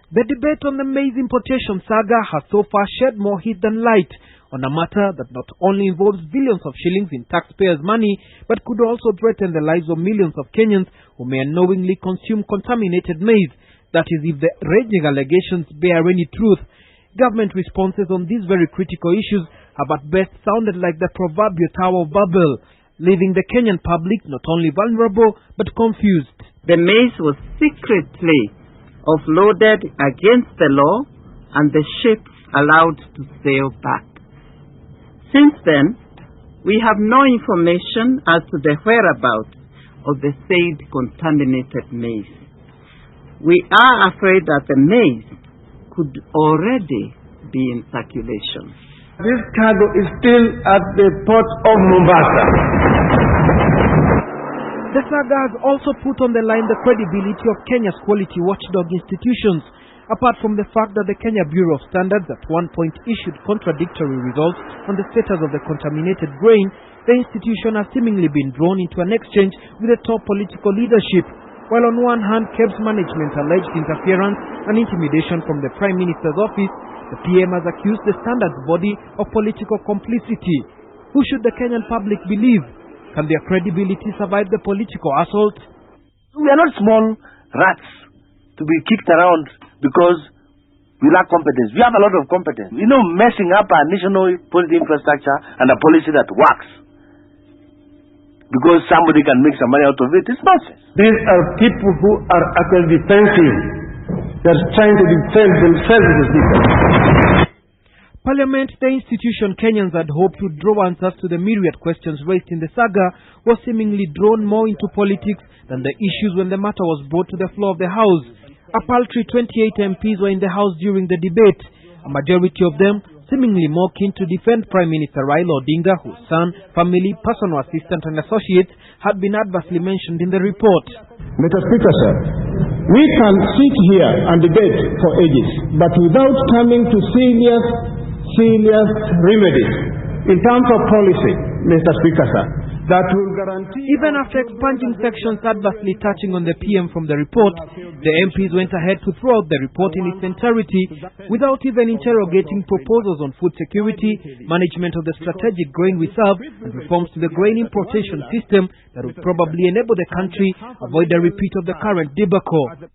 The debate on the maize importation saga has so far shed more heat than light on a matter that not only involves billions of shillings in taxpayers' money, but could also threaten the lives of millions of Kenyans who may unknowingly consume contaminated maize. That is, if the raging allegations bear any truth. Government responses on these very critical issues have at best sounded like the proverbial Tower of Babel, leaving the Kenyan public not only vulnerable but confused. The maize was secretly offloaded against the law and the ships allowed to sail back. Since then, we have no information as to the whereabouts of the said contaminated maize. We are afraid that the maize could already be in circulation. This cargo is still at the port of Mombasa. The saga has also put on the line the credibility of Kenya's quality watchdog institutions. Apart from the fact that the Kenya Bureau of Standards at one point issued contradictory results on the status of the contaminated grain, the institution has seemingly been drawn into an exchange with the top political leadership. While on one hand, KEBS management alleged interference and intimidation from the Prime Minister's office, the PM has accused the standards body of political complicity. Who should the Kenyan public believe? Can their credibility survive the political assault? We are not small rats to be kicked around because we lack competence. We have a lot of competence. Messing up our national policy infrastructure and a policy that works because somebody can make some money out of it is nonsense. These are people who are actually defensive. They are trying to defend themselves with people. Parliament, the institution Kenyans had hoped would draw answers to the myriad questions raised in the saga, was seemingly drawn more into politics than the issues when the matter was brought to the floor of the House. A paltry 28 MPs were in the House during the debate, a majority of them seemingly more keen to defend Prime Minister Raila Odinga, whose son, family, personal assistant and associates had been adversely mentioned in the report. Mr. Speaker, sir, we can sit here and debate for ages, but without coming to serious remedies in terms of policy, Mr. Speaker, sir, that will guarantee... Even after expunging sections adversely touching on the PM from the report, the MPs went ahead to throw out the report in its entirety without even interrogating proposals on food security, management of the strategic grain reserve, and reforms to the grain importation system that would probably enable the country avoid a repeat of the current debacle.